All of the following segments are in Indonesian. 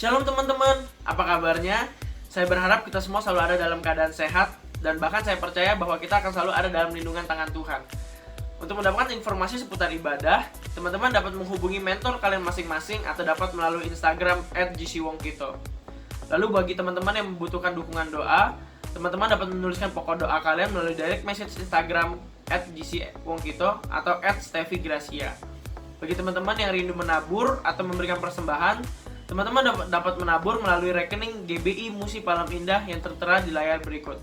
Shalom teman-teman, apa kabarnya? Saya berharap kita semua selalu ada dalam keadaan sehat, dan bahkan saya percaya bahwa kita akan selalu ada dalam lindungan tangan Tuhan. Untuk mendapatkan informasi seputar ibadah, teman-teman dapat menghubungi mentor kalian masing-masing atau dapat melalui Instagram @gcwongkito. Lalu bagi teman-teman yang membutuhkan dukungan doa, teman-teman dapat menuliskan pokok doa kalian melalui direct message Instagram @gcwongkito atau @stevigracia. Bagi teman-teman yang rindu menabur atau memberikan persembahan, teman-teman dapat menabur melalui rekening GBI Musi Palam Indah yang tertera di layar berikut.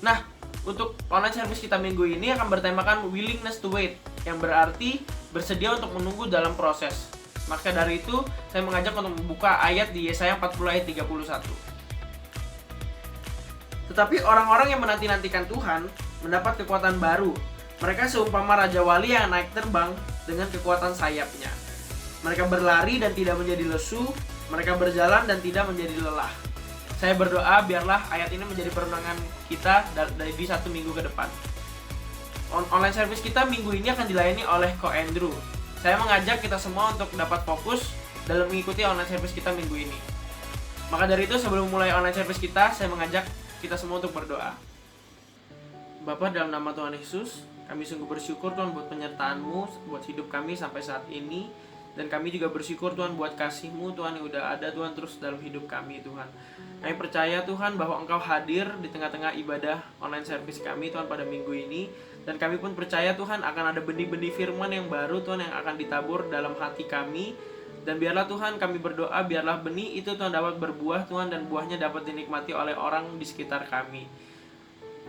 Nah, untuk online service kita minggu ini akan bertemakan willingness to wait, yang berarti bersedia untuk menunggu dalam proses. Maka dari itu, saya mengajak untuk membuka ayat di Yesaya 40 ayat 31. Tetapi orang-orang yang menanti-nantikan Tuhan mendapat kekuatan baru. Mereka seumpama Raja Wali yang naik terbang dengan kekuatan sayapnya. Mereka berlari dan tidak menjadi lesu, mereka berjalan dan tidak menjadi lelah. Saya berdoa biarlah ayat ini menjadi perenungan kita di 1 minggu ke depan. Online service kita minggu ini akan dilayani oleh Ko Andrew. Saya mengajak kita semua untuk dapat fokus dalam mengikuti online service kita minggu ini. Maka dari itu sebelum mulai online service kita, saya mengajak kita semua untuk berdoa. Bapa, dalam nama Tuhan Yesus, kami sungguh bersyukur Tuhan buat penyertaan-Mu buat hidup kami sampai saat ini. Dan kami juga bersyukur Tuhan buat kasih-Mu Tuhan yang udah ada Tuhan terus dalam hidup kami Tuhan. Kami percaya Tuhan bahwa Engkau hadir di tengah-tengah ibadah online service kami Tuhan pada minggu ini. Dan kami pun percaya Tuhan akan ada benih-benih firman yang baru Tuhan yang akan ditabur dalam hati kami. Dan biarlah Tuhan kami berdoa biarlah benih itu Tuhan dapat berbuah Tuhan dan buahnya dapat dinikmati oleh orang di sekitar kami.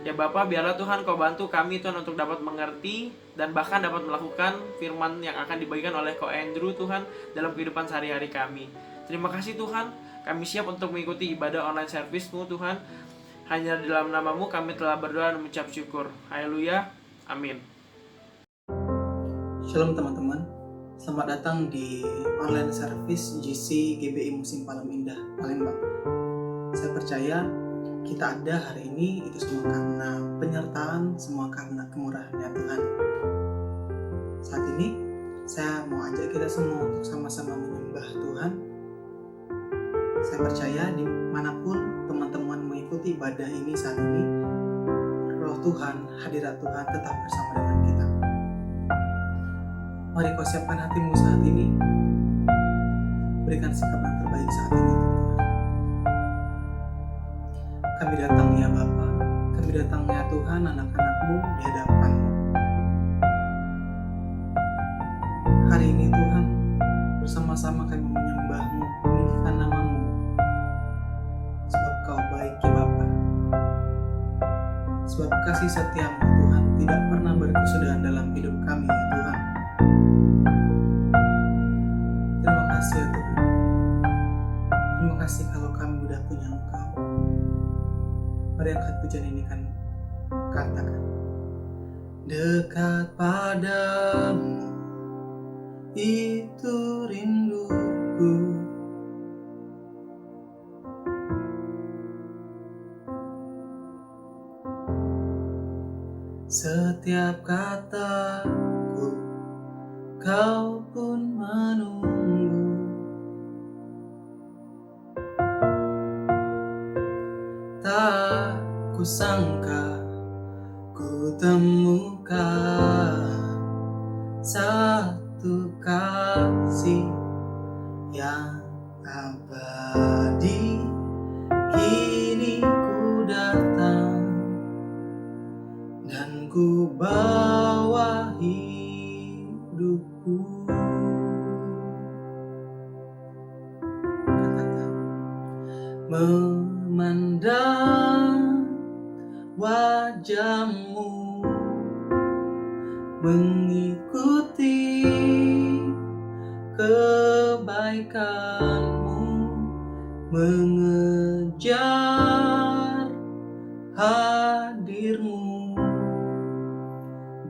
Ya Bapa, biarlah Tuhan Kau bantu kami Tuhan untuk dapat mengerti dan bahkan dapat melakukan firman yang akan dibagikan oleh Ko Andrew Tuhan dalam kehidupan sehari-hari kami. Terima kasih Tuhan, kami siap untuk mengikuti ibadah online service-Mu Tuhan. Hanya dalam nama-Mu kami telah berdoa dan mengucap syukur. Haleluya, amin. Shalom teman-teman, selamat datang di online service GC GBI Musim Palam Indah, Palembang. Saya percaya kita ada hari ini itu semua karena penyertaan, semua karena kemurahan-Nya Tuhan. Saat ini saya mau ajak kita semua untuk sama-sama menyembah Tuhan. Saya percaya dimanapun teman-teman mengikuti ibadah ini saat ini, Roh Tuhan, hadirat Tuhan tetap bersama dengan kita. Mari Kau siapkan hatimu saat ini, berikan sikap yang terbaik saat ini. Kami datang ya Bapa, kami datang ya Tuhan, anak-anak-Mu di hadapan-Mu. Hari ini Tuhan, bersama-sama kami menyembah-Mu, meninggikan nama-Mu. Sebab Kau baik ya Bapa. Sebab kasih setia-Mu Tuhan tidak pernah berkesudahan dalam hidup kami ya Tuhan. Terima kasih ya Tuhan. Terima kasih kalau kami udah punya Engkau. Mari angkat pujian ini kan katakan, dekat padamu itu rinduku, setiap kataku Kau pun menunggu. Tak kusangka ku temukan satu kasih yang abadi. Kini ku datang dan ku bawa hidupku. Katakan, memandang wajah-Mu, mengikuti kebaikan-Mu, mengejar hadir-Mu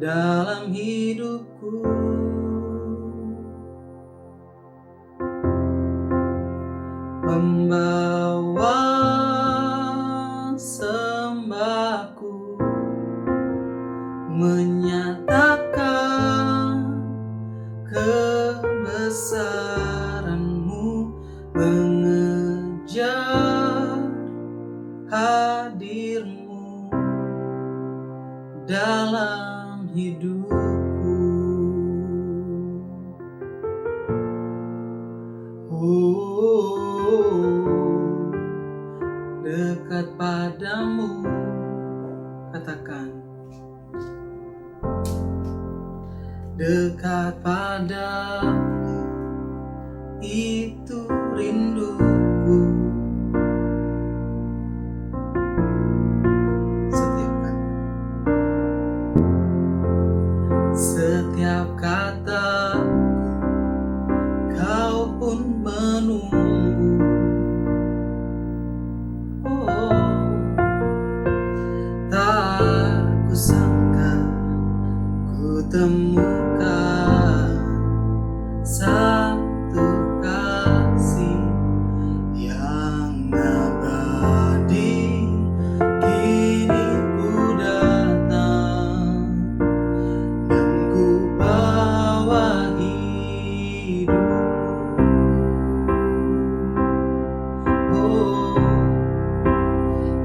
dalam hidupku. Membawa sembahku, menyatakan kebesaran-Mu, mengejar hadirmu dalam hidupku. Dekat padamu, katakan. Dekat padamu, itu rinduku. Setiap kata kau pun menunggu. Tak kusangka ku temukan satu kasih yang abadi. Kini ku datang dan ku bawa hidupku.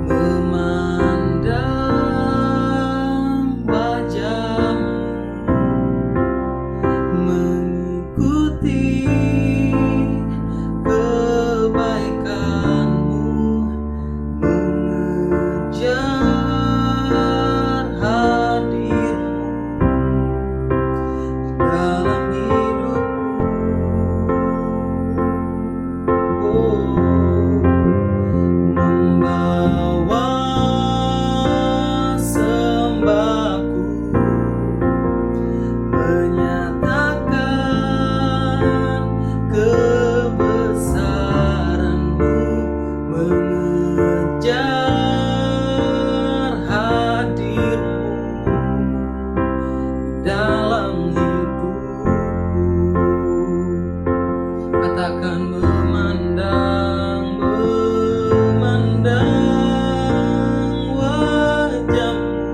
Memandang wajahmu, mengikuti kebaikanmu, mengejar hadirmu dalam hidupku. Membawa sembahku, menyatakan kebesaran-Mu, mengejar hadir-Mu dalam hidupku. Katakan memandang wajah-Mu,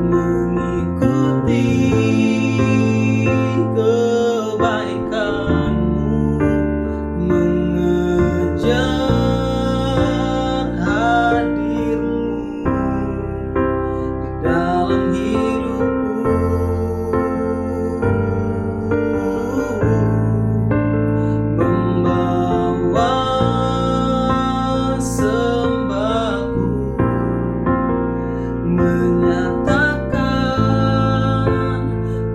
mengikuti kebaikan-Mu, mengejar hadir-Mu di dalam hidupku. Membawa sembahku, menyatakan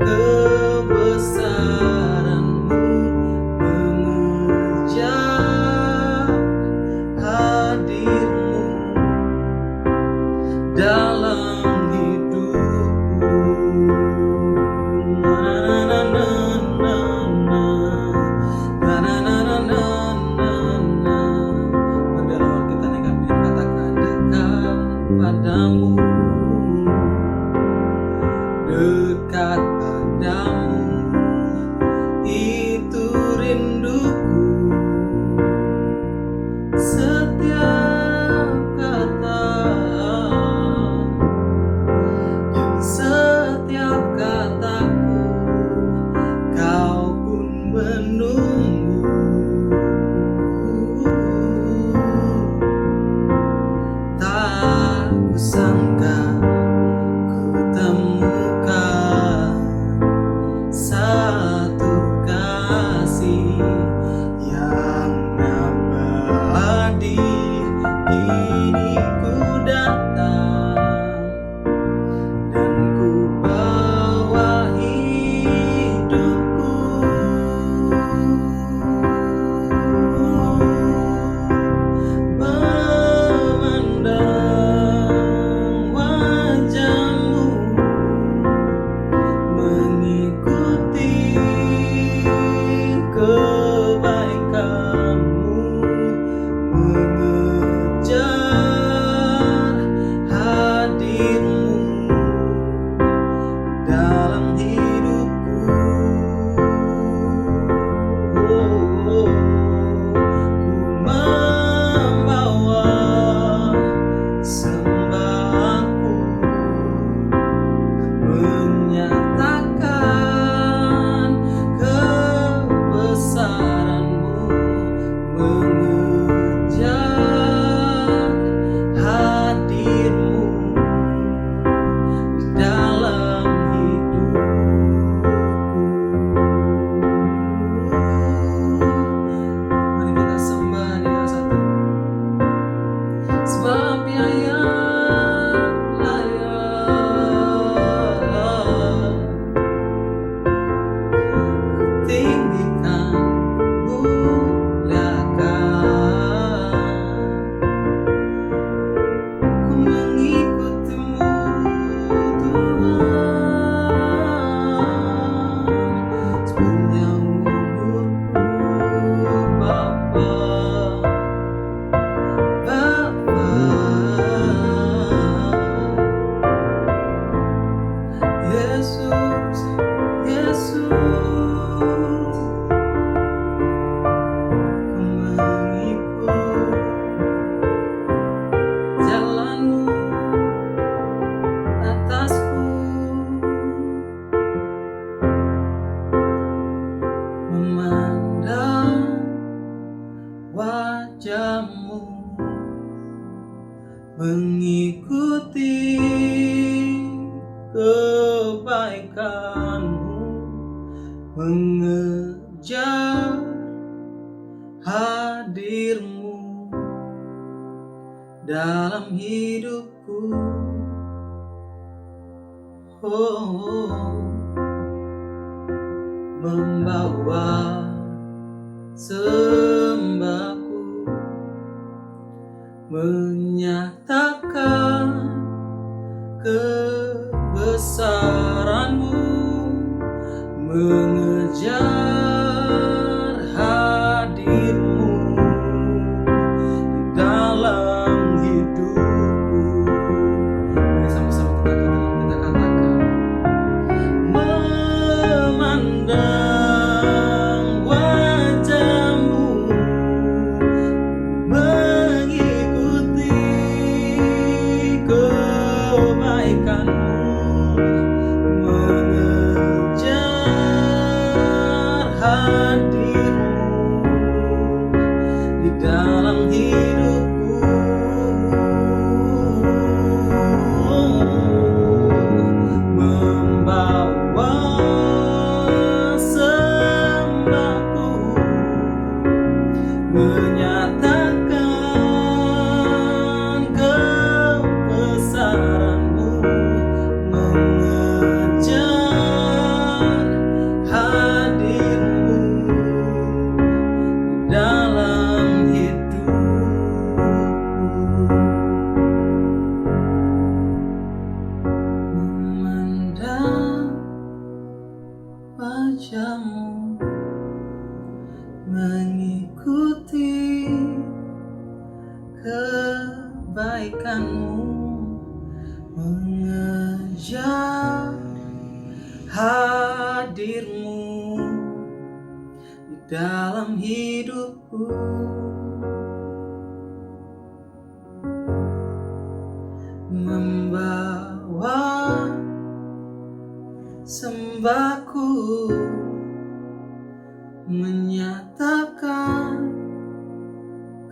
kebesaran-Mu, mengejar hadir-Mu dalam hidupku. Pada awal kita negatif, katakan dekat padamu, dekat padamu, itu rinduku. Setiap kata dan setiap kataku, kau pun menunggu. Tak kusangka ku temukan kebaikanmu, mengejar hadirmu dalam hidupku. Membawa sembahku, menyatakan kebesaranmu, mengejar hadirmu di dalam hidupku. Mari sama-sama kita katakan, memandang wajahmu, mengikuti kebaikanmu, mengejar hadirmu di dalam hidupku. Membawa sembahku, menyatakan kebesaranmu, mengejar hadirmu dalam hidupku. Memandang wajahmu, mengikuti kebaikanmu, mengejar hadirmu di dalam hidupku. Membawa sembahku, menyatakan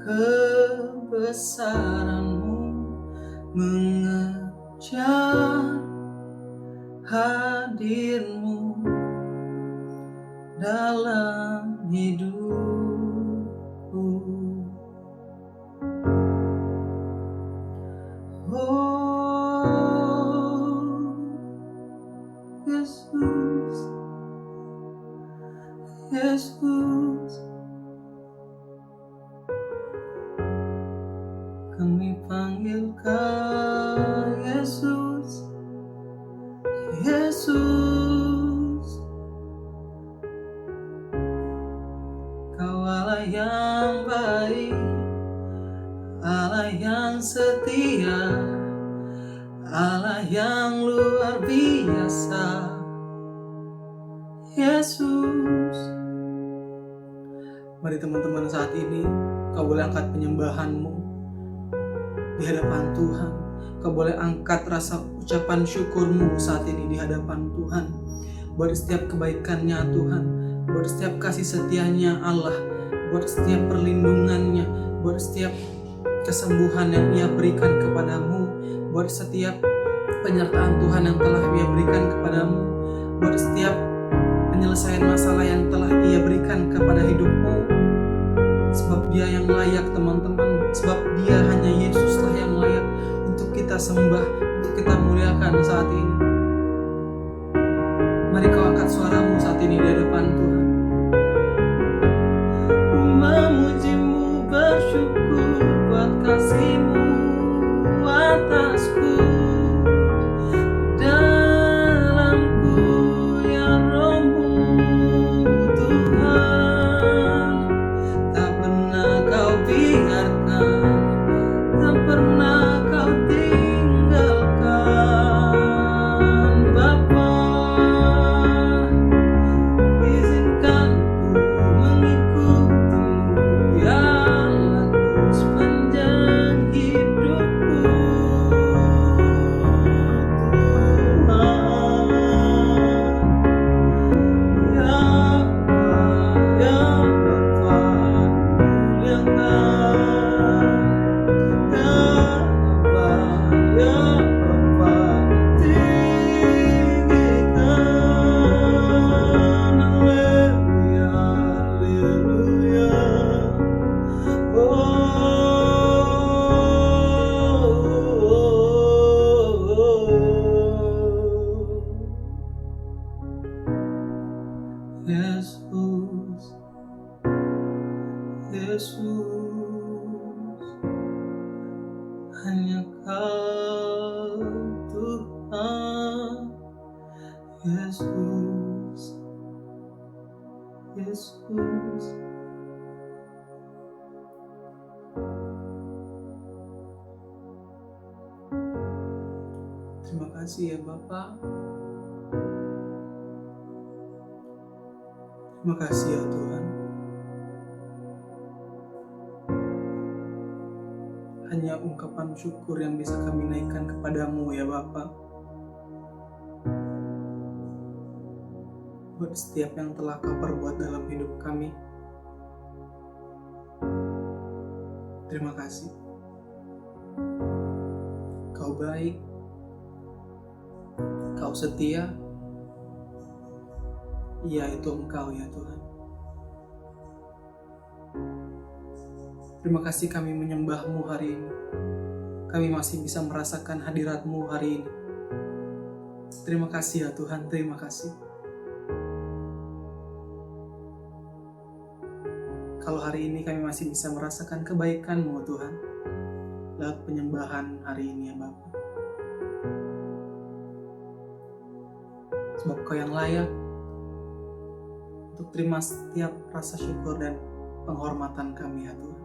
kebesaranmu, mengejar hadirmu dalam hidupku. Oh Yesus, Yesus, kami panggil Kau Yesus, Yesus. Kau Allah yang baik, Allah yang setia, Allah yang luar biasa, Yesus. Mari teman-teman, saat ini kau boleh angkat penyembahanmu di hadapan Tuhan. Kau boleh angkat rasa ucapan syukurmu saat ini di hadapan Tuhan, buat setiap kebaikannya Tuhan, buat setiap kasih setianya Allah, buat setiap perlindungannya, buat setiap kesembuhan yang Ia berikan kepadamu, buat setiap penyertaan Tuhan yang telah Ia berikan kepadamu, buat setiap penyelesaian masalah yang telah Ia berikan kepada hidupmu. Sebab Dia yang layak teman-teman, sebab Dia hanya Yesuslah yang layak untuk kita sembah, untuk kita muliakan saat ini. Mari kau angkat suaramu saat ini di hadapan Tuhan. Memujimu, bersyukur buat kasih-Mu atasku, dalamku ya Roh-Mu Tuhan. Tak pernah Kau biarkan, tak pernah Kau tinggalkan Bapa. Izinkan Yesus, Yesus. Terima kasih ya Bapa. Terima kasih ya Tuhan. Hanya ungkapan syukur yang bisa kami naikkan kepadamu ya Bapa. Buat setiap yang telah Kau perbuat dalam hidup kami. Terima kasih. Kau baik, Kau setia. Iya, itu Engkau ya Tuhan. Terima kasih kami menyembah-Mu hari ini. Kami masih bisa merasakan hadirat-Mu hari ini. Terima kasih ya Tuhan, terima kasih. Kalau hari ini kami masih bisa merasakan kebaikan-Mu Tuhan, lewat penyembahan hari ini ya Bapa. Sebab Kau yang layak untuk terima setiap rasa syukur dan penghormatan kami ya Tuhan.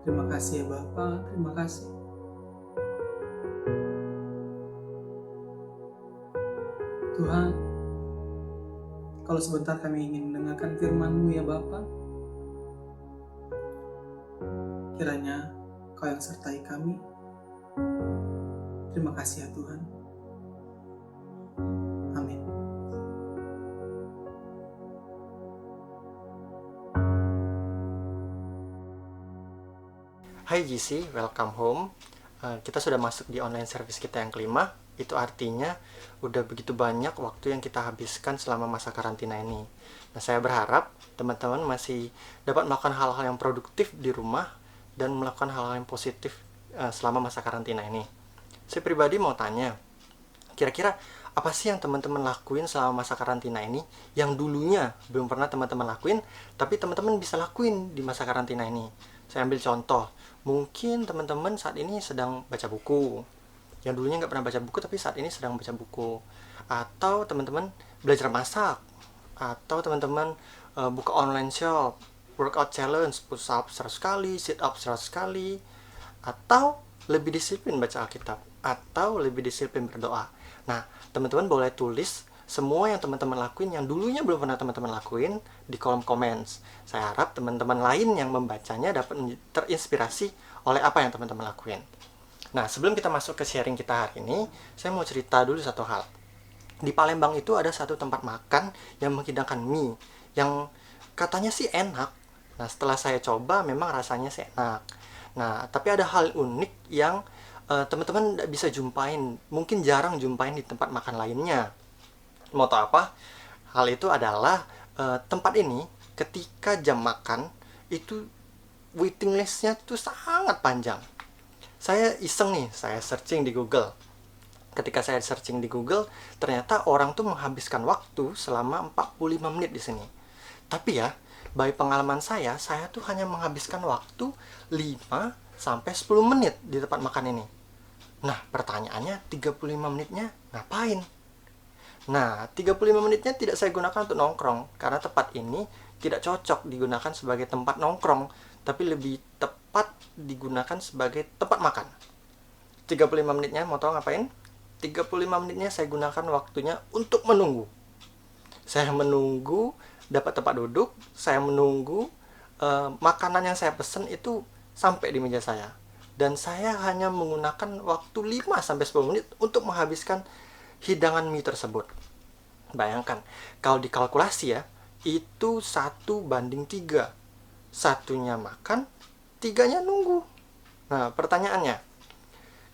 Terima kasih ya Bapa, terima kasih. Tuhan, kalau sebentar kami ingin mendengarkan firman-Mu ya Bapa, kiranya Kau yang sertai kami. Terima kasih ya Tuhan. Amin. Hai GC, welcome home. Kita sudah masuk di online service kita yang kelima. Itu artinya udah begitu banyak waktu yang kita habiskan selama masa karantina ini. Nah, saya berharap teman-teman masih dapat melakukan hal-hal yang produktif di rumah dan melakukan hal-hal yang positif selama masa karantina ini. Saya pribadi mau tanya, kira-kira apa sih yang teman-teman lakuin selama masa karantina ini yang dulunya belum pernah teman-teman lakuin, tapi teman-teman bisa lakuin di masa karantina ini? Saya ambil contoh, mungkin teman-teman saat ini sedang baca buku, yang dulunya nggak pernah baca buku tapi saat ini sedang baca buku. Atau teman-teman belajar masak, atau teman-teman buka online shop, workout challenge, push up 100 kali, sit up 100 kali, atau lebih disiplin baca Alkitab, atau lebih disiplin berdoa. Nah, teman-teman boleh tulis semua yang teman-teman lakuin yang dulunya belum pernah teman-teman lakuin di kolom comments. Saya harap teman-teman lain yang membacanya dapat terinspirasi oleh apa yang teman-teman lakuin. Nah, sebelum kita masuk ke sharing kita hari ini, saya mau cerita dulu satu hal. Di Palembang itu ada satu tempat makan yang menghidangkan mie, yang katanya sih enak. Nah, setelah saya coba memang rasanya sih enak. Nah, tapi ada hal unik yang teman-teman tidak bisa jumpain, mungkin jarang jumpain di tempat makan lainnya. Mau tahu apa? Hal itu adalah tempat ini ketika jam makan itu waiting list-nya itu sangat panjang. Saya iseng nih, saya searching di Google. Ketika saya searching di Google, ternyata orang tuh menghabiskan waktu selama 45 menit di sini. Tapi ya, by pengalaman saya tuh hanya menghabiskan waktu 5 sampai 10 menit di tempat makan ini. Nah, pertanyaannya 35 menitnya ngapain? Nah, 35 menitnya tidak saya gunakan untuk nongkrong, karena tempat ini tidak cocok digunakan sebagai tempat nongkrong, tapi lebih tepat digunakan sebagai tempat makan. 35 menitnya mau tahu ngapain? 35 menitnya saya gunakan waktunya untuk menunggu. Saya menunggu dapat tempat duduk, saya menunggu makanan yang saya pesen itu sampai di meja saya. Dan saya hanya menggunakan waktu 5 sampai 10 menit untuk menghabiskan hidangan mie tersebut. Bayangkan, kalau dikalkulasi ya, itu 1:3. Satunya makan, 3-nya nunggu. Nah, pertanyaannya,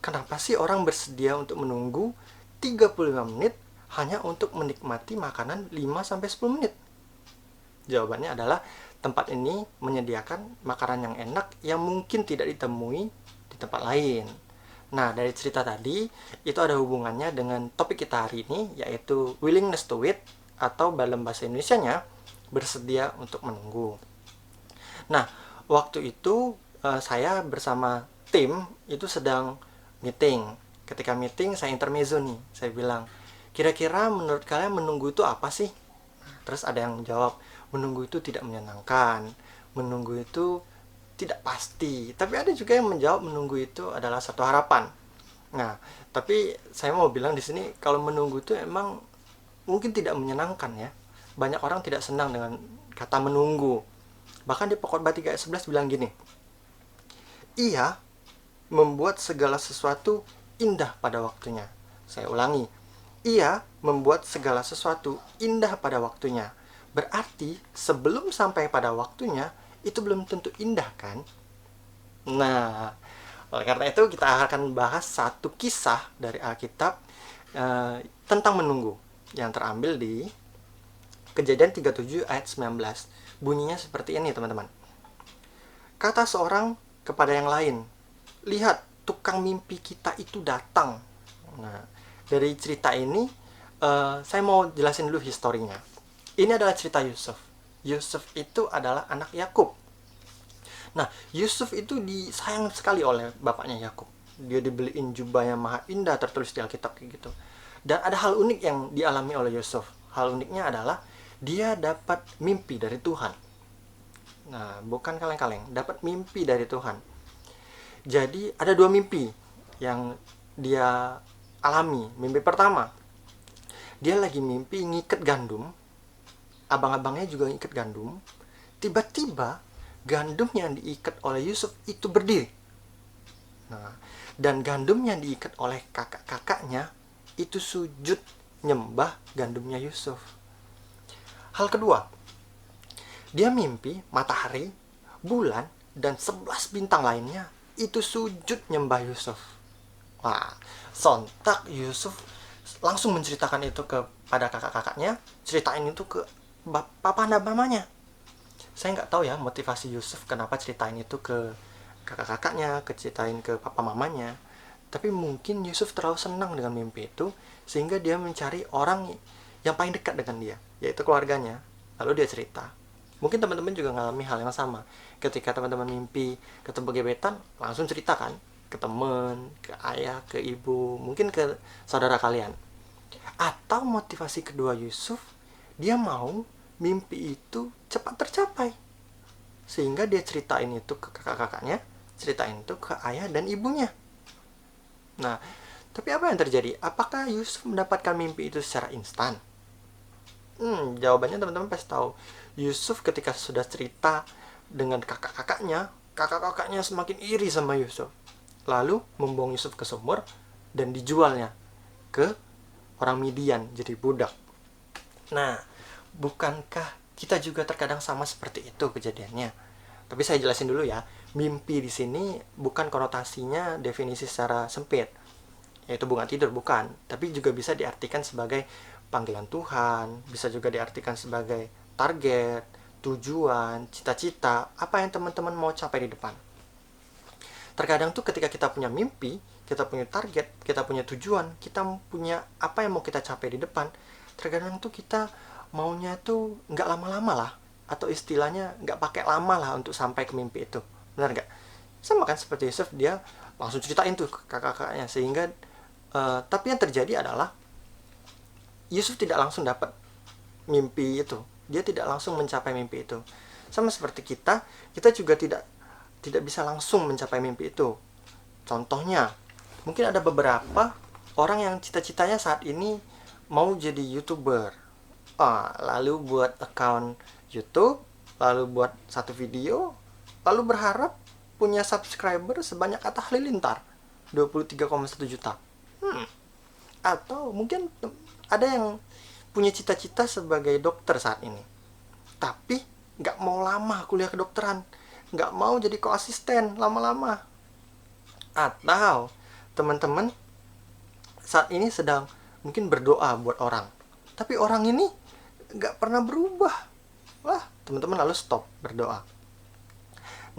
kenapa sih orang bersedia untuk menunggu 35 menit hanya untuk menikmati makanan 5-10 menit? Jawabannya adalah tempat ini menyediakan makanan yang enak yang mungkin tidak ditemui di tempat lain. Nah, dari cerita tadi, itu ada hubungannya dengan topik kita hari ini, yaitu willingness to wait, atau dalam bahasa Indonesianya, bersedia untuk menunggu. Nah, waktu itu saya bersama tim itu sedang meeting. Ketika meeting, saya intermezzo nih. Saya bilang, Kira-kira menurut kalian menunggu itu apa sih? Terus ada yang jawab, menunggu itu tidak menyenangkan, menunggu itu tidak pasti. Tapi ada juga yang menjawab menunggu itu adalah satu harapan. Nah, tapi saya mau bilang di sini kalau menunggu itu emang mungkin tidak menyenangkan ya. Banyak orang tidak senang dengan kata menunggu. Bahkan di Pengkhotbah 3 ayat 11 bilang gini, Ia membuat segala sesuatu indah pada waktunya. Saya ulangi, Ia membuat segala sesuatu indah pada waktunya. Berarti sebelum sampai pada waktunya, itu belum tentu indah kan? Nah, oleh karena itu kita akan bahas satu kisah dari Alkitab tentang menunggu yang terambil di Kejadian 37 ayat 19. Bunyinya seperti ini teman-teman. Kata seorang kepada yang lain, lihat tukang mimpi kita itu datang. Nah, dari cerita ini saya mau jelasin dulu historinya. Ini adalah cerita Yusuf. Yusuf itu adalah anak Yakub. Nah, Yusuf itu disayang sekali oleh bapaknya Yakub. Dia dibeliin jubah yang maha indah, tertulis di Alkitab kayak gitu. Dan ada hal unik yang dialami oleh Yusuf. Hal uniknya adalah dia dapat mimpi dari Tuhan. Nah, bukan kaleng-kaleng, dapat mimpi dari Tuhan. Jadi ada dua mimpi yang dia alami. Mimpi pertama, dia lagi mimpi ngikat gandum. Abang-abangnya juga ngikat gandum. Tiba-tiba gandum yang diikat oleh Yusuf itu berdiri. Nah, dan gandum yang diikat oleh kakak-kakaknya itu sujud nyembah gandumnya Yusuf. Hal kedua, dia mimpi matahari, bulan, dan 11 bintang lainnya itu sujud nyembah Yusuf. Wah, sontak Yusuf langsung menceritakan itu kepada kakak-kakaknya, ceritain itu ke papa dan mamanya. Saya nggak tahu ya motivasi Yusuf kenapa ceritain itu ke kakak-kakaknya, ceritain ke papa mamanya. Tapi mungkin Yusuf terlalu senang dengan mimpi itu, sehingga dia mencari orang yang paling dekat dengan dia, yaitu keluarganya. Lalu dia cerita. Mungkin teman-teman juga ngalami hal yang sama. Ketika teman-teman mimpi ketemu gebetan, langsung ceritakan ke teman, ke ayah, ke ibu, mungkin ke saudara kalian. Atau motivasi kedua Yusuf, dia mau mimpi itu cepat tercapai, sehingga dia ceritain itu ke kakak-kakaknya, ceritain itu ke ayah dan ibunya. Nah, tapi apa yang terjadi? Apakah Yusuf mendapatkan mimpi itu secara instan? Jawabannya teman-teman pasti tahu. Yusuf ketika sudah cerita dengan kakak-kakaknya semakin iri sama Yusuf. Lalu membuang Yusuf ke sumur dan dijualnya ke orang Midian jadi budak. Nah, bukankah kita juga terkadang sama seperti itu kejadiannya? Tapi saya jelasin dulu ya. Mimpi di sini bukan konotasinya definisi secara sempit, yaitu bunga tidur, bukan. Tapi juga bisa diartikan sebagai panggilan Tuhan, bisa juga diartikan sebagai target, tujuan, cita-cita, apa yang teman-teman mau capai di depan. Terkadang tuh ketika kita punya mimpi, kita punya target, kita punya tujuan, kita punya apa yang mau kita capai di depan, terkadang tuh kita maunya tuh nggak lama-lama lah, atau istilahnya nggak pakai lama lah untuk sampai ke mimpi itu. Benar nggak? Sama kan seperti Yusuf, dia langsung ceritain tuh ke kakak-kakaknya, sehingga tapi yang terjadi adalah Yusuf tidak langsung dapat mimpi itu. Dia tidak langsung mencapai mimpi itu. Sama seperti kita juga tidak bisa langsung mencapai mimpi itu. Contohnya, mungkin ada beberapa orang yang cita-citanya saat ini mau jadi YouTuber. Lalu buat account YouTube, lalu buat satu video, lalu berharap punya subscriber sebanyak Atta Halilintar, 23,1 juta. Atau mungkin ada yang punya cita-cita sebagai dokter saat ini, tapi nggak mau lama kuliah kedokteran, nggak mau jadi koasisten lama-lama. Atau teman-teman saat ini sedang mungkin berdoa buat orang, tapi orang ini nggak pernah berubah. Wah, teman-teman lalu stop berdoa.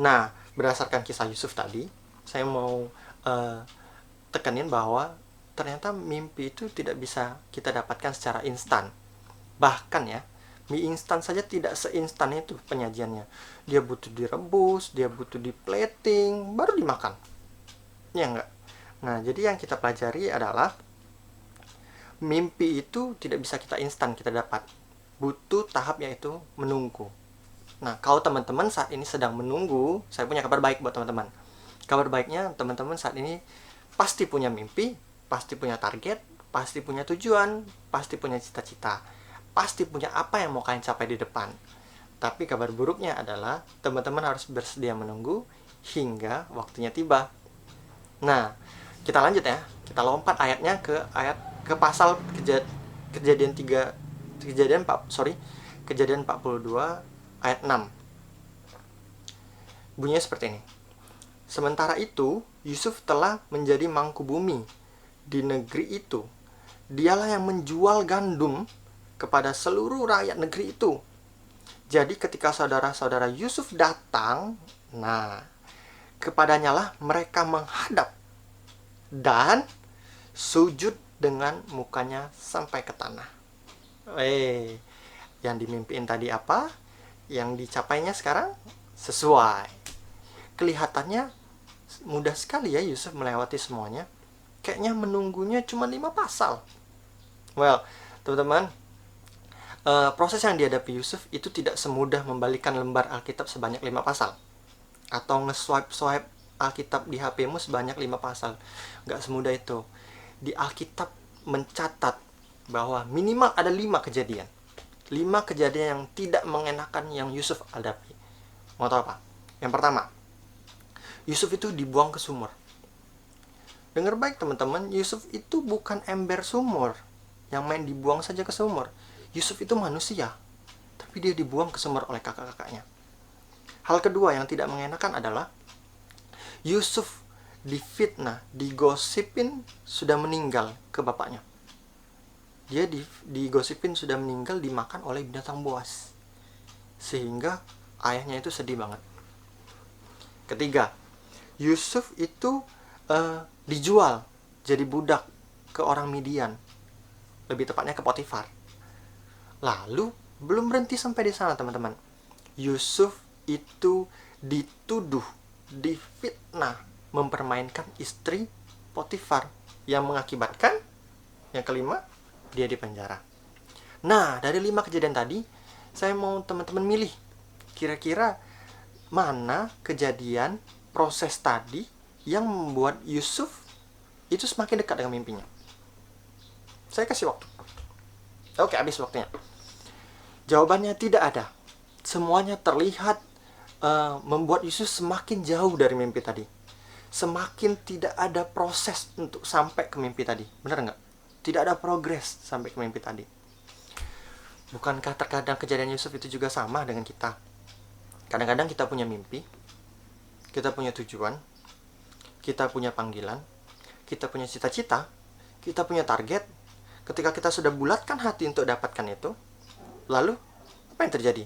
Nah, berdasarkan kisah Yusuf tadi, saya mau tekanin bahwa ternyata mimpi itu tidak bisa kita dapatkan secara instan. Bahkan ya, mie instan saja tidak seinstan itu penyajiannya. Dia butuh direbus, dia butuh di-plating, baru dimakan. Ya enggak? Nah, jadi yang kita pelajari adalah mimpi itu tidak bisa kita instan kita dapat. Butuh tahap yaitu menunggu. Nah, kalau teman-teman saat ini sedang menunggu, saya punya kabar baik buat teman-teman. Kabar baiknya, teman-teman saat ini pasti punya mimpi, pasti punya target, pasti punya tujuan, pasti punya cita-cita, pasti punya apa yang mau kalian capai di depan. Tapi kabar buruknya adalah teman-teman harus bersedia menunggu hingga waktunya tiba. Nah, kita lanjut ya. Kita lompat ayatnya ke pasal kejadian 42 ayat 6. Bunyinya seperti ini. Sementara itu, Yusuf telah menjadi mangku bumi di negeri itu. Dialah yang menjual gandum kepada seluruh rakyat negeri itu. Jadi ketika saudara-saudara Yusuf datang, nah, kepadanya lah mereka menghadap dan sujud dengan mukanya sampai ke tanah. Yang dimimpiin tadi apa? Yang dicapainya sekarang sesuai. Kelihatannya mudah sekali ya Yusuf melewati semuanya. Kayaknya menunggunya cuma 5 pasal. Well, teman-teman, proses yang dihadapi Yusuf itu tidak semudah membalikkan lembar Alkitab sebanyak 5 pasal. Atau nge-swipe Alkitab di HP-mu sebanyak 5 pasal. Nggak semudah itu. Di Alkitab mencatat bahwa minimal ada 5 kejadian. 5 kejadian yang tidak mengenakan yang Yusuf hadapi. Mau tahu apa? Yang pertama, Yusuf itu dibuang ke sumur. Dengar baik teman-teman, Yusuf itu bukan ember sumur yang main dibuang saja ke sumur. Yusuf itu manusia, tapi dia dibuang ke sumur oleh kakak-kakaknya. Hal kedua yang tidak mengenakan adalah Yusuf difitnah, digosipin sudah meninggal ke bapaknya. Dia digosipin sudah meninggal dimakan oleh binatang buas. Sehingga ayahnya itu sedih banget. Ketiga, Yusuf itu dijual jadi budak ke orang Midian. Lebih tepatnya ke Potifar. Lalu, belum berhenti sampai di sana teman-teman. Yusuf itu dituduh, difitnah, mempermainkan istri Potifar. Yang mengakibatkan, yang kelima, dia dipenjara. Nah, dari 5 kejadian tadi, saya mau teman-teman milih. Kira-kira mana kejadian proses tadi yang membuat Yusuf itu semakin dekat dengan mimpinya? Saya kasih waktu. Oke, habis waktunya. Jawabannya tidak ada. Semuanya terlihat membuat Yusuf semakin jauh dari mimpi tadi. Semakin tidak ada proses untuk sampai ke mimpi tadi. Benar nggak? Tidak ada progres sampai ke mimpi tadi. Bukankah terkadang kejadian Yusuf itu juga sama dengan kita? Kadang-kadang kita punya mimpi, kita punya tujuan, kita punya panggilan, kita punya cita-cita, kita punya target. Ketika kita sudah bulatkan hati untuk dapatkan itu, lalu apa yang terjadi?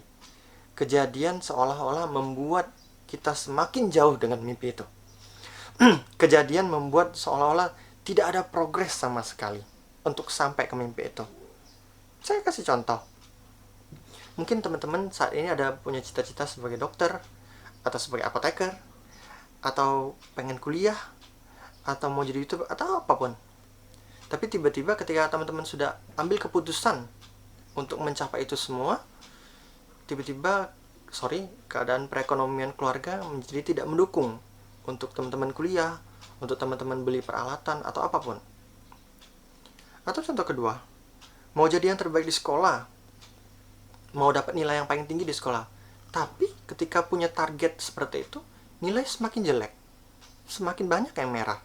Kejadian seolah-olah membuat kita semakin jauh dengan mimpi itu. Kejadian membuat seolah-olah tidak ada progres sama sekali untuk sampai ke mimpi itu. Saya kasih contoh. Mungkin teman-teman saat ini ada punya cita-cita sebagai dokter, atau sebagai apoteker, atau pengen kuliah, atau mau jadi YouTuber, atau apapun. Tapi tiba-tiba ketika teman-teman sudah ambil keputusan untuk mencapai itu semua, tiba-tiba, keadaan perekonomian keluarga menjadi tidak mendukung untuk teman-teman kuliah, untuk teman-teman beli peralatan, atau apapun. Atau contoh kedua, mau jadi yang terbaik di sekolah, mau dapat nilai yang paling tinggi di sekolah, tapi ketika punya target seperti itu, nilai semakin jelek, semakin banyak yang merah,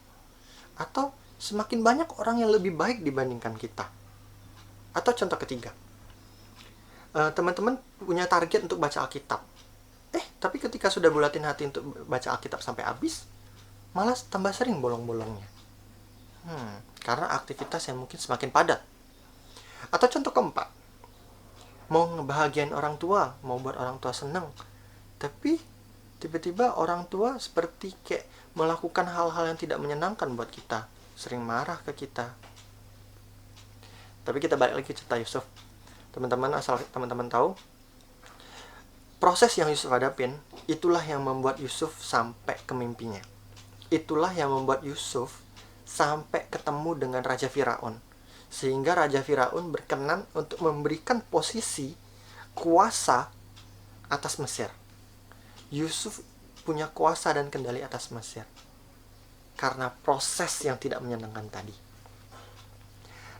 atau semakin banyak orang yang lebih baik dibandingkan kita. Atau contoh ketiga, teman-teman punya target untuk baca Alkitab, tapi ketika sudah bulatin hati untuk baca Alkitab sampai habis, malah tambah sering bolong-bolongnya. Karena aktivitas yang mungkin semakin padat. Atau contoh keempat, mau ngebahagiain orang tua, mau buat orang tua senang, tapi tiba-tiba orang tua seperti kayak melakukan hal-hal yang tidak menyenangkan buat kita, sering marah ke kita. Tapi kita balik lagi cerita Yusuf. Teman-teman, asal teman-teman tahu, proses yang Yusuf hadapin, itulah yang membuat Yusuf sampai ke mimpinya. Itulah yang membuat Yusuf sampai ketemu dengan Raja Firaun. sehingga Raja Firaun berkenan untuk memberikan posisi kuasa atas Mesir. Yusuf punya kuasa dan kendali atas Mesir karena proses yang tidak menyenangkan tadi.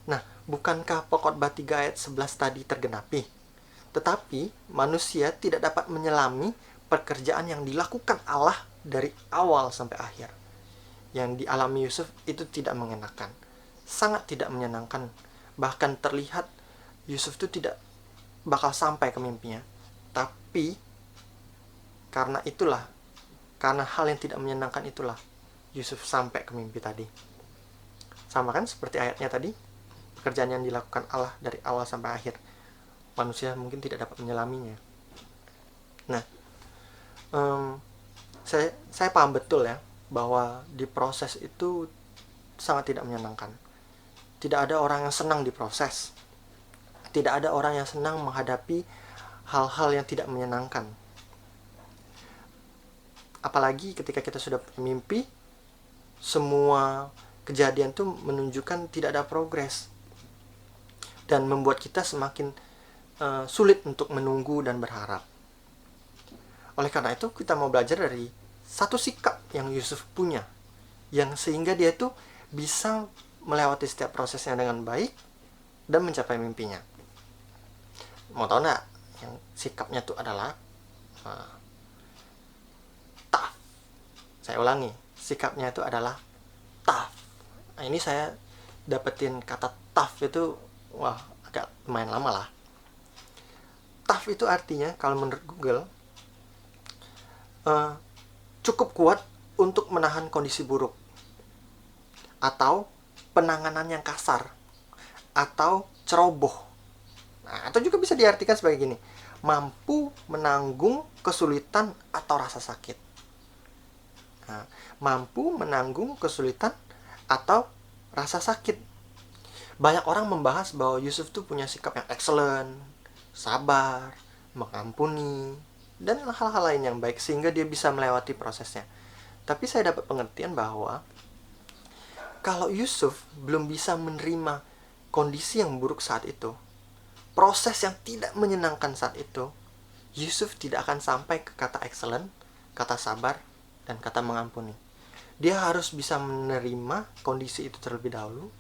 Nah, bukankah Pokotbah 3 ayat 11 tadi tergenapi? Tetapi manusia tidak dapat menyelami pekerjaan yang dilakukan Allah dari awal sampai akhir. Yang dialami Yusuf itu tidak mengenakan, sangat tidak menyenangkan. Bahkan terlihat Yusuf itu tidak bakal sampai ke mimpinya. Tapi karena hal yang tidak menyenangkan itulah Yusuf sampai ke mimpi tadi. Sama kan seperti ayatnya tadi, pekerjaan yang dilakukan Allah dari awal sampai akhir, manusia mungkin tidak dapat menyelaminya. Nah, saya paham betul ya, bahwa di proses itu sangat tidak menyenangkan. Tidak ada orang yang senang diproses. Tidak ada orang yang senang menghadapi hal-hal yang tidak menyenangkan. Apalagi ketika kita sudah mimpi, semua kejadian itu menunjukkan tidak ada progres. Dan membuat kita semakin sulit untuk menunggu dan berharap. Oleh karena itu, kita mau belajar dari satu sikap yang Yusuf punya, yang sehingga dia tuh bisa melewati setiap prosesnya dengan baik dan mencapai mimpinya. Mau tahu nggak? Yang sikapnya tuh adalah tough. Saya ulangi, sikapnya itu adalah tough. Nah, ini saya dapetin kata tough itu, agak lumayan lama lah. Tough itu artinya, kalau menurut Google, cukup kuat untuk menahan kondisi buruk, atau penanganan yang kasar, atau ceroboh. Nah, atau juga bisa diartikan sebagai gini, mampu menanggung kesulitan atau rasa sakit. Nah, mampu menanggung kesulitan atau rasa sakit. Banyak orang membahas bahwa Yusuf tuh punya sikap yang excellent, sabar, mengampuni, dan hal-hal lain yang baik sehingga dia bisa melewati prosesnya. Tapi saya dapat pengertian bahwa kalau Yusuf belum bisa menerima kondisi yang buruk saat itu, proses yang tidak menyenangkan saat itu, Yusuf tidak akan sampai ke kata excellent, kata sabar, dan kata mengampuni. Dia harus bisa menerima kondisi itu terlebih dahulu,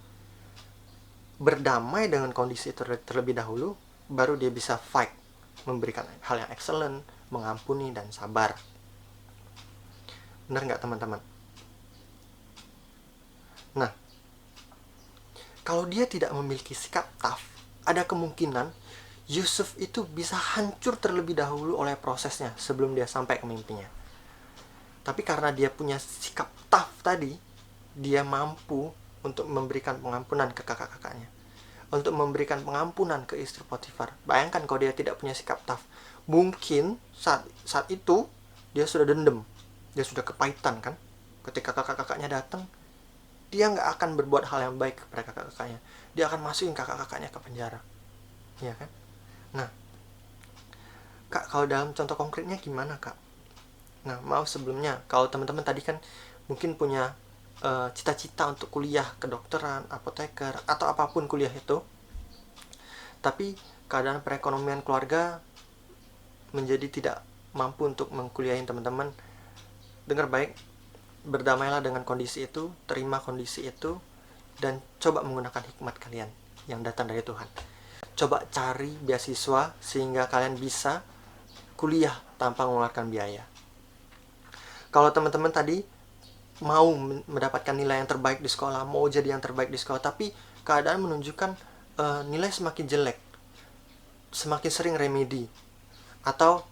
berdamai dengan kondisi itu terlebih dahulu, baru dia bisa fight, memberikan hal yang excellent, mengampuni, dan sabar. Benar nggak teman-teman? Nah, kalau dia tidak memiliki sikap tough, ada kemungkinan Yusuf itu bisa hancur terlebih dahulu oleh prosesnya sebelum dia sampai ke mimpinya. Tapi karena dia punya sikap tough tadi, dia mampu untuk memberikan pengampunan ke kakak-kakaknya, untuk memberikan pengampunan ke istri Potifar. Bayangkan kalau dia tidak punya sikap tough, mungkin saat itu dia sudah dendam, dia sudah kepahitan kan. Ketika kakak-kakaknya datang, dia nggak akan berbuat hal yang baik kepada kakak-kakaknya. Dia akan masukin kakak-kakaknya ke penjara, ya kan? Nah, Kak, kalau dalam contoh konkretnya gimana, Kak? Nah, maaf sebelumnya, kalau teman-teman tadi kan mungkin punya cita-cita untuk kuliah kedokteran, apoteker, atau apapun kuliah itu, tapi keadaan perekonomian keluarga menjadi tidak mampu untuk mengkuliahin teman-teman. Dengar baik, berdamailah dengan kondisi itu, terima kondisi itu, dan coba menggunakan hikmat kalian yang datang dari Tuhan. Coba cari beasiswa sehingga kalian bisa kuliah tanpa mengeluarkan biaya. Kalau teman-teman tadi mau mendapatkan nilai yang terbaik di sekolah, mau jadi yang terbaik di sekolah, tapi keadaan menunjukkan nilai semakin jelek, semakin sering remedi, atau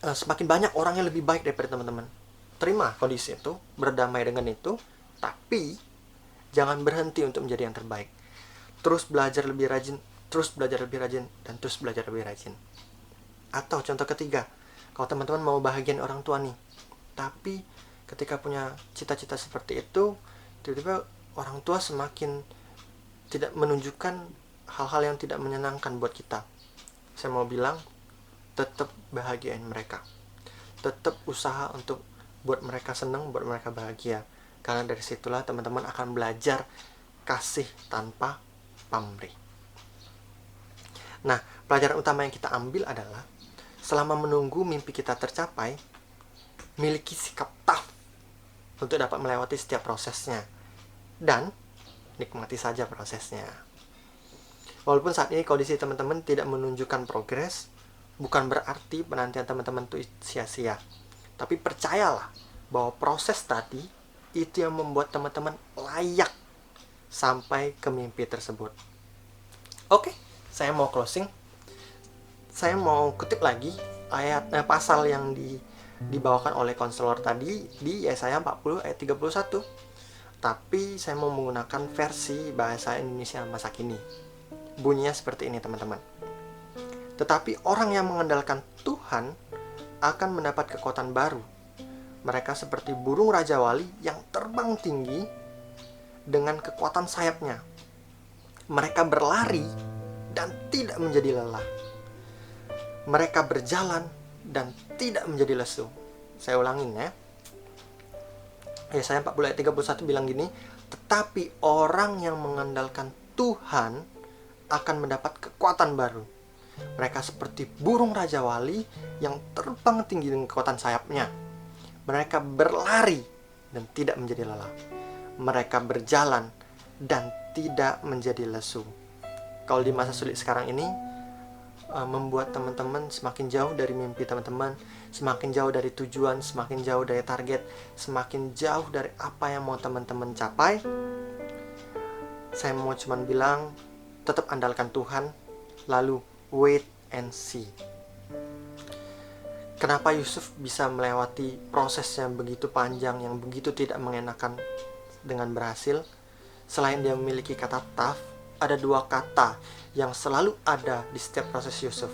semakin banyak orang yang lebih baik daripada teman-teman. Terima kondisi itu, berdamai dengan itu, tapi jangan berhenti untuk menjadi yang terbaik. Terus belajar lebih rajin, dan terus belajar lebih rajin. Atau contoh ketiga, kalau teman-teman mau bahagian orang tua nih, tapi ketika punya cita-cita seperti itu, tiba-tiba orang tua semakin tidak menunjukkan hal-hal yang tidak menyenangkan buat kita. Saya mau bilang, tetap bahagiain mereka. Tetap usaha untuk buat mereka senang, buat mereka bahagia. Karena dari situlah teman-teman akan belajar kasih tanpa pamrih. Nah, pelajaran utama yang kita ambil adalah selama menunggu mimpi kita tercapai, miliki sikap tough untuk dapat melewati setiap prosesnya dan nikmati saja prosesnya. Walaupun saat ini kondisi teman-teman tidak menunjukkan progres, bukan berarti penantian teman-teman itu sia-sia. Tapi percayalah bahwa proses tadi itu yang membuat teman-teman layak sampai ke mimpi tersebut. Oke, saya mau closing. Saya mau kutip lagi pasal yang dibawakan oleh konselor tadi di Yesaya 40 ayat 31. Tapi saya mau menggunakan versi bahasa Indonesia masa kini. Bunyinya seperti ini, teman-teman. Tetapi orang yang mengandalkan Tuhan akan mendapat kekuatan baru. Mereka seperti burung rajawali yang terbang tinggi dengan kekuatan sayapnya. Mereka berlari dan tidak menjadi lelah. Mereka berjalan dan tidak menjadi lesu. Saya ulangin ya. Yesaya 40 ayat 31 bilang gini, tetapi orang yang mengandalkan Tuhan akan mendapat kekuatan baru. Mereka seperti burung rajawali yang terbang tinggi dengan kekuatan sayapnya. Mereka berlari dan tidak menjadi lelah. Mereka berjalan dan tidak menjadi lesu. Kalau di masa sulit sekarang ini, membuat teman-teman semakin jauh dari mimpi teman-teman, semakin jauh dari tujuan, semakin jauh dari target, semakin jauh dari apa yang mau teman-teman capai. Saya mau cuman bilang, tetap andalkan Tuhan, lalu wait and see. Kenapa Yusuf bisa melewati proses yang begitu panjang, yang begitu tidak mengenakan dengan berhasil? Selain dia memiliki kata tough, ada dua kata yang selalu ada di setiap proses Yusuf.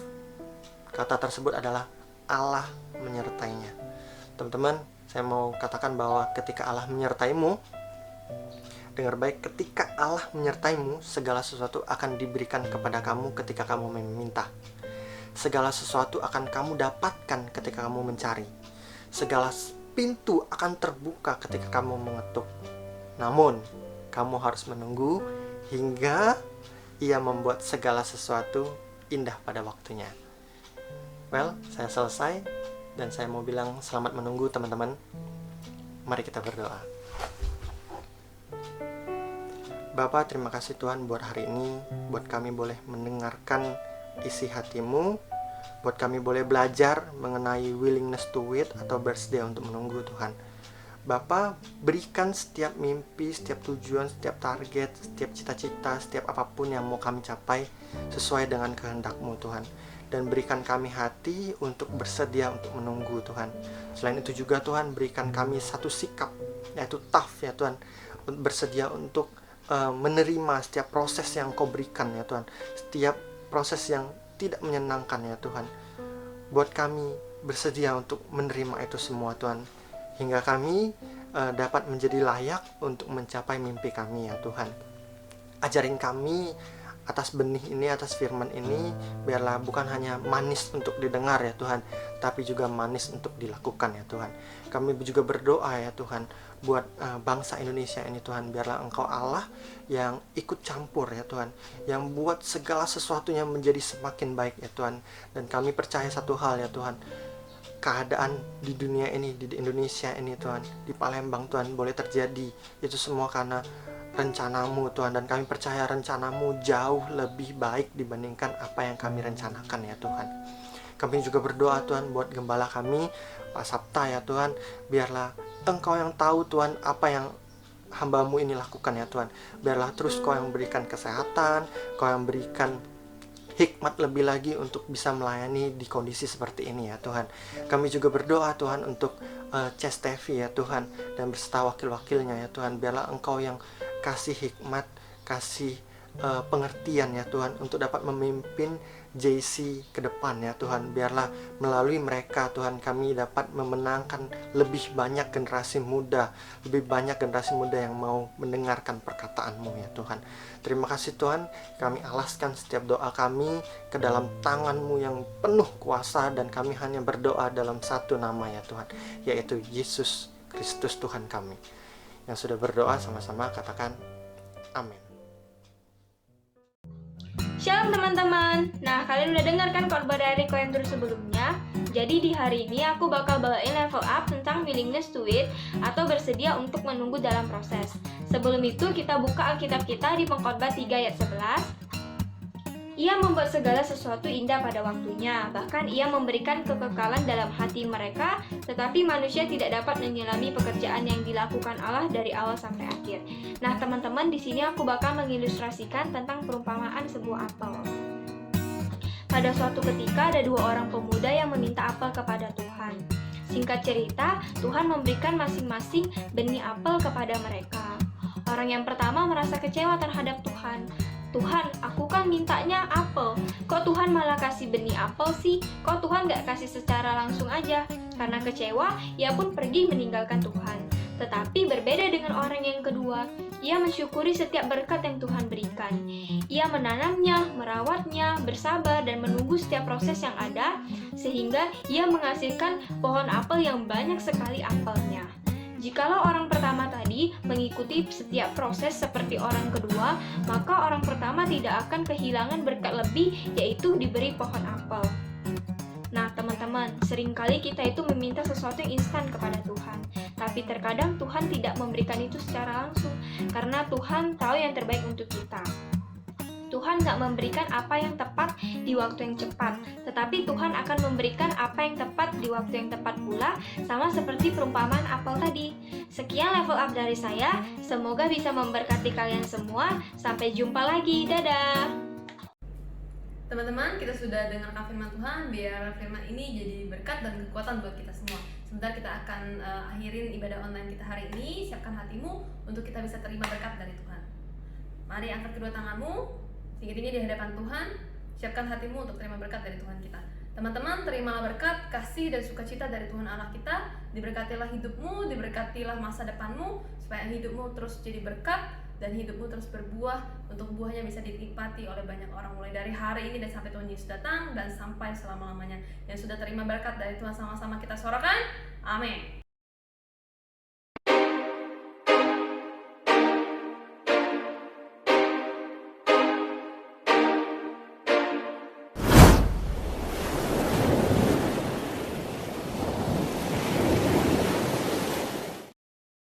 Kata tersebut adalah Allah menyertainya. Teman-teman, saya mau katakan bahwa ketika Allah menyertaimu, dengar baik, ketika Allah menyertaimu, segala sesuatu akan diberikan kepada kamu ketika kamu meminta. Segala sesuatu akan kamu dapatkan ketika kamu mencari. Segala pintu akan terbuka ketika kamu mengetuk. Namun, kamu harus menunggu hingga Ia membuat segala sesuatu indah pada waktunya. Well, saya selesai dan saya mau bilang selamat menunggu teman-teman. Mari kita berdoa. Bapa, terima kasih Tuhan buat hari ini, buat kami boleh mendengarkan isi hatimu, buat kami boleh belajar mengenai willingness to wait atau bersedia untuk menunggu Tuhan. Bapa, berikan setiap mimpi, setiap tujuan, setiap target, setiap cita-cita, setiap apapun yang mau kami capai sesuai dengan kehendak-Mu Tuhan. Dan berikan kami hati untuk bersedia untuk menunggu Tuhan. Selain itu juga Tuhan, berikan kami satu sikap, yaitu tough ya Tuhan, bersedia untuk menerima setiap proses yang Kau berikan ya Tuhan, setiap proses yang tidak menyenangkan ya Tuhan. Buat kami bersedia untuk menerima itu semua Tuhan, hingga kami dapat menjadi layak untuk mencapai mimpi kami ya Tuhan. Ajarin kami atas benih ini, atas firman ini, biarlah bukan hanya manis untuk didengar ya Tuhan, tapi juga manis untuk dilakukan ya Tuhan. Kami juga berdoa ya Tuhan buat bangsa Indonesia ini Tuhan, biarlah Engkau Allah yang ikut campur ya Tuhan, yang buat segala sesuatunya menjadi semakin baik ya Tuhan. Dan kami percaya satu hal ya Tuhan, keadaan di dunia ini, di Indonesia ini Tuhan, di Palembang Tuhan, boleh terjadi itu semua karena rencana-Mu Tuhan. Dan kami percaya rencana-Mu jauh lebih baik dibandingkan apa yang kami rencanakan ya Tuhan. Kami juga berdoa Tuhan buat gembala kami, Pak Sabta ya Tuhan, biarlah Engkau yang tahu Tuhan apa yang hamba-Mu ini lakukan ya Tuhan. Biarlah terus Kau yang berikan kesehatan, Kau yang berikan hikmat lebih lagi untuk bisa melayani di kondisi seperti ini ya Tuhan. Kami juga berdoa Tuhan untuk Ces TV ya Tuhan, dan beserta wakil-wakilnya ya Tuhan. Biarlah Engkau yang kasih hikmat, kasih pengertian ya Tuhan untuk dapat memimpin JC ke depan ya Tuhan. Biarlah melalui mereka Tuhan kami dapat memenangkan lebih banyak generasi muda, lebih banyak generasi muda yang mau mendengarkan perkataan-Mu ya Tuhan. Terima kasih Tuhan, kami alaskan setiap doa kami ke dalam tangan-Mu yang penuh kuasa, dan kami hanya berdoa dalam satu nama ya Tuhan, yaitu Yesus Kristus Tuhan kami. Yang sudah berdoa sama-sama katakan amin. Shalom teman-teman. Nah, kalian udah dengar kan khotbah dari Koyantur sebelumnya? Jadi di hari ini aku bakal bawain level up tentang willingness to wait atau bersedia untuk menunggu dalam proses. Sebelum itu kita buka Alkitab kita di Pengkhotbah 3 ayat 11. Ia membuat segala sesuatu indah pada waktunya, bahkan ia memberikan kekekalan dalam hati mereka, tetapi manusia tidak dapat menyelami pekerjaan yang dilakukan Allah dari awal sampai akhir. Nah, teman-teman, di sini aku bakal mengilustrasikan tentang perumpamaan sebuah apel. Pada suatu ketika ada dua orang pemuda yang meminta apel kepada Tuhan. Singkat cerita, Tuhan memberikan masing-masing benih apel kepada mereka. Orang yang pertama merasa kecewa terhadap Tuhan. Tuhan, aku kan mintanya apel. Kok Tuhan malah kasih benih apel sih? Kok Tuhan gak kasih secara langsung aja? Karena kecewa, ia pun pergi meninggalkan Tuhan. Tetapi berbeda dengan orang yang kedua, ia mensyukuri setiap berkat yang Tuhan berikan. Ia menanamnya, merawatnya, bersabar, dan menunggu setiap proses yang ada, sehingga ia menghasilkan pohon apel yang banyak sekali apelnya. Jikalau orang pertama tadi mengikuti setiap proses seperti orang kedua, maka orang pertama tidak akan kehilangan berkat lebih, yaitu diberi pohon apel. Nah, teman-teman, seringkali kita itu meminta sesuatu yang instan kepada Tuhan. Tapi terkadang Tuhan tidak memberikan itu secara langsung, karena Tuhan tahu yang terbaik untuk kita. Tuhan gak memberikan apa yang tepat di waktu yang cepat, tetapi Tuhan akan memberikan apa yang tepat di waktu yang tepat pula, sama seperti perumpamaan apel tadi. Sekian level up dari saya, semoga bisa memberkati kalian semua. Sampai jumpa lagi, dadah! Teman-teman, kita sudah dengarkan firman Tuhan, biar firman ini jadi berkat dan kekuatan buat kita semua. Sebentar kita akan akhirin ibadah online kita hari ini. Siapkan hatimu untuk kita bisa terima berkat dari Tuhan. Mari angkat kedua tanganmu, tinggi-tinggi di hadapan Tuhan. Siapkan hatimu untuk terima berkat dari Tuhan kita. Teman-teman, terimalah berkat, kasih dan sukacita dari Tuhan Allah kita. Diberkatilah hidupmu, diberkatilah masa depanmu, supaya hidupmu terus jadi berkat dan hidupmu terus berbuah, untuk buahnya bisa dinikmati oleh banyak orang, mulai dari hari ini dan sampai Tuhan Yesus datang dan sampai selama-lamanya. Yang sudah terima berkat dari Tuhan, sama-sama kita sorakan, amin.